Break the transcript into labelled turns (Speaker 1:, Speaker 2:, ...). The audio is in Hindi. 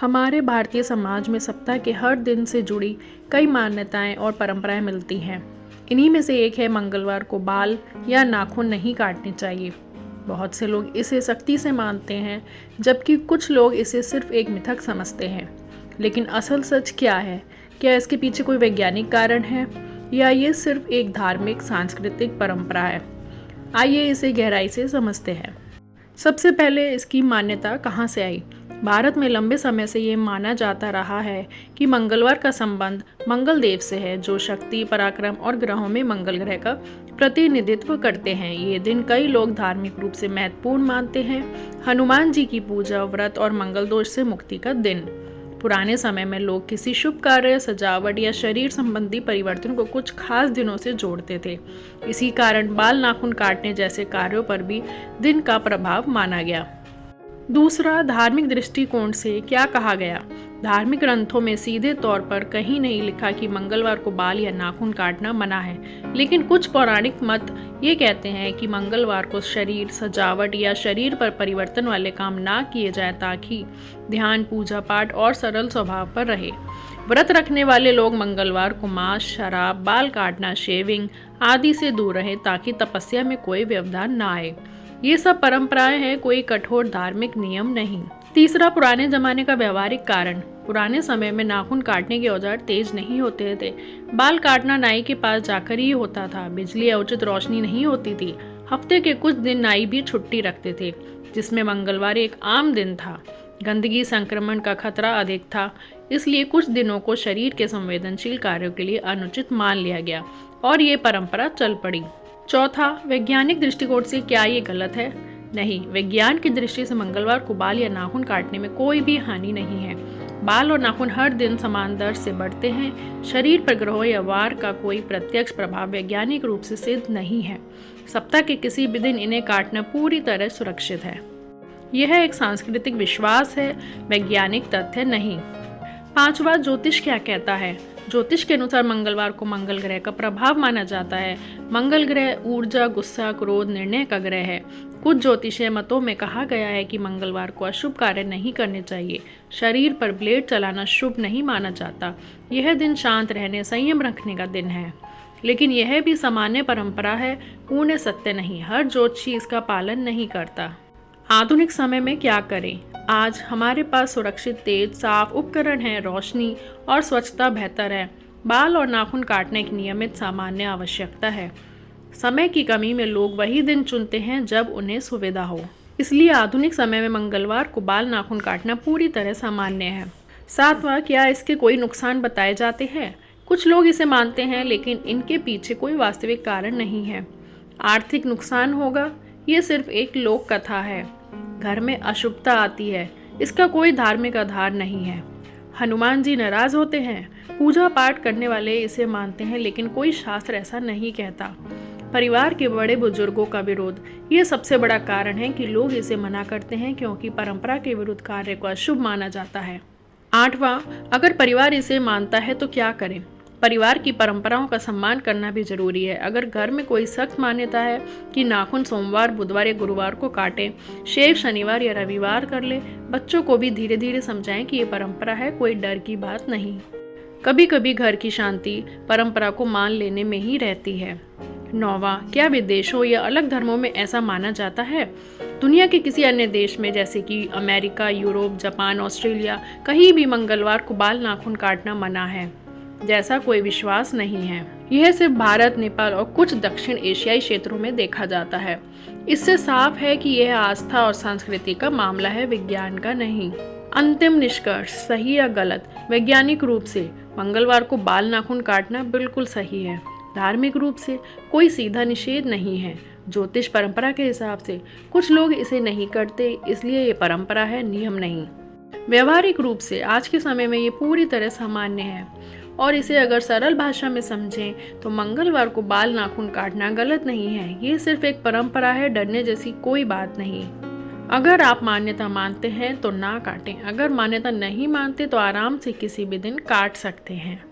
Speaker 1: हमारे भारतीय समाज में सप्ताह के हर दिन से जुड़ी कई मान्यताएं और परंपराएं मिलती हैं। इन्हीं में से एक है मंगलवार को बाल या नाखून नहीं काटने चाहिए। बहुत से लोग इसे सख्ती से मानते हैं, जबकि कुछ लोग इसे सिर्फ एक मिथक समझते हैं। लेकिन असल सच क्या है? क्या इसके पीछे कोई वैज्ञानिक कारण है या ये सिर्फ एक धार्मिक सांस्कृतिक परंपरा है? आइए इसे गहराई से समझते हैं। सबसे पहले इसकी मान्यता कहाँ से आई? भारत में लंबे समय से ये माना जाता रहा है कि मंगलवार का संबंध मंगल देव से है, जो शक्ति, पराक्रम और ग्रहों में मंगल ग्रह का प्रतिनिधित्व करते हैं। ये दिन कई लोग धार्मिक रूप से महत्वपूर्ण मानते हैं। हनुमान जी की पूजा, व्रत और मंगल दोष से मुक्ति का दिन। पुराने समय में लोग किसी शुभ कार्य, सजावट या शरीर संबंधी परिवर्तन को कुछ खास दिनों से जोड़ते थे। इसी कारण बाल नाखून काटने जैसे कार्यों पर भी दिन का प्रभाव माना गया। दूसरा, धार्मिक दृष्टिकोण से क्या कहा गया? धार्मिक ग्रंथों में सीधे तौर पर कहीं नहीं लिखा कि मंगलवार को बाल या नाखून काटना मना है, लेकिन कुछ पौराणिक मत ये कहते हैं कि मंगलवार को शरीर, सजावट या शरीर पर परिवर्तन वाले काम ना किए जाए, ताकि ध्यान, पूजा पाठ और सरल स्वभाव पर रहे। व्रत रखने वाले लोग मंगलवार को मांस, शराब, बाल काटना, शेविंग आदि से दूर रहें, ताकि तपस्या में कोई व्यवधान ना आए। ये सब परंपराएं हैं, कोई कठोर धार्मिक नियम नहीं। तीसरा, पुराने जमाने का व्यवहारिक कारण। पुराने समय में नाखून काटने के औजार तेज नहीं होते थे। बाल काटना नाई के पास जाकर ही होता था। बिजली या उचित रोशनी नहीं होती थी। हफ्ते के कुछ दिन नाई भी छुट्टी रखते थे, जिसमें मंगलवार एक आम दिन था। गंदगी, संक्रमण का खतरा अधिक था, इसलिए कुछ दिनों को शरीर के संवेदनशील कार्यों के लिए अनुचित मान लिया गया और ये परंपरा चल पड़ी। चौथा, वैज्ञानिक दृष्टिकोण से क्या ये गलत है? नहीं, विज्ञान की दृष्टि से मंगलवार को बाल या नाखून काटने में कोई भी हानि नहीं है। बाल और नाखून हर दिन समान दर से बढ़ते हैं। शरीर पर ग्रहों या वार का कोई प्रत्यक्ष प्रभाव वैज्ञानिक रूप से सिद्ध नहीं है। सप्ताह के किसी भी दिन इन्हें काटना पूरी तरह सुरक्षित है। यह एक सांस्कृतिक विश्वास है, वैज्ञानिक तथ्य नहीं। पांचवा, ज्योतिष क्या कहता है? ज्योतिष के अनुसार मंगलवार को मंगल ग्रह का प्रभाव माना जाता है। मंगल ग्रह ऊर्जा, गुस्सा, क्रोध, निर्णय का ग्रह है। कुछ ज्योतिषीय मतों में कहा गया है कि मंगलवार को अशुभ कार्य नहीं करने चाहिए। शरीर पर ब्लेड चलाना शुभ नहीं माना जाता। यह दिन शांत रहने, संयम रखने का दिन है। लेकिन यह भी सामान्य परंपरा है, पूर्ण सत्य नहीं। हर ज्योतिषी इसका पालन नहीं करता। आधुनिक समय में क्या करें? आज हमारे पास सुरक्षित, तेज, साफ उपकरण हैं, रोशनी और स्वच्छता बेहतर है। बाल और नाखून काटने की नियमित सामान्य आवश्यकता है। समय की कमी में लोग वही दिन चुनते हैं जब उन्हें सुविधा हो, इसलिए आधुनिक समय में मंगलवार को बाल नाखून काटना पूरी तरह सामान्य है। सातवां, क्या इसके कोई नुकसान बताए जाते हैं? कुछ लोग इसे मानते हैं, लेकिन इनके पीछे कोई वास्तविक कारण नहीं है। आर्थिक नुकसान होगा, ये सिर्फ एक लोक कथा है। घर में अशुभता आती है, इसका कोई धार्मिक आधार नहीं है। हनुमान जी नाराज होते हैं, पूजा पाठ करने वाले इसे मानते हैं, लेकिन कोई शास्त्र ऐसा नहीं कहता। परिवार के बड़े बुजुर्गों का विरोध, ये सबसे बड़ा कारण है कि लोग इसे मना करते हैं, क्योंकि परंपरा के विरुद्ध कार्य को अशुभ माना जाता है। आठवां, अगर परिवार इसे मानता है तो क्या करें? परिवार की परंपराओं का सम्मान करना भी जरूरी है। अगर घर में कोई सख्त मान्यता है कि नाखून सोमवार, बुधवार या गुरुवार को काटें, शेव शनिवार या रविवार कर ले, बच्चों को भी धीरे धीरे समझाएं कि ये परंपरा है, कोई डर की बात नहीं। कभी कभी घर की शांति परंपरा को मान लेने में ही रहती है। नौवां, क्या विदेशों या अलग धर्मों में ऐसा माना जाता है? दुनिया के किसी अन्य देश में, जैसे कि अमेरिका, यूरोप, जापान, ऑस्ट्रेलिया, कहीं भी मंगलवार को बाल नाखून काटना मना है जैसा कोई विश्वास नहीं है। यह सिर्फ भारत, नेपाल और कुछ दक्षिण एशियाई क्षेत्रों में देखा जाता है। इससे साफ है कि यह आस्था और संस्कृति का मामला है, विज्ञान का नहीं। अंतिम निष्कर्ष, सही या गलत? वैज्ञानिक रूप से मंगलवार को बाल नाखून काटना बिल्कुल सही है। धार्मिक रूप से कोई सीधा निषेध नहीं है। ज्योतिष परंपरा के हिसाब से कुछ लोग इसे नहीं करते, इसलिए ये परंपरा है, नियम नहीं। व्यवहारिक रूप से आज के समय में ये पूरी तरह सामान्य है, और इसे अगर सरल भाषा में समझें तो मंगलवार को बाल नाखून काटना गलत नहीं है। ये सिर्फ एक परंपरा है, डरने जैसी कोई बात नहीं। अगर आप मान्यता मानते हैं तो ना काटें, अगर मान्यता नहीं मानते तो आराम से किसी भी दिन काट सकते हैं।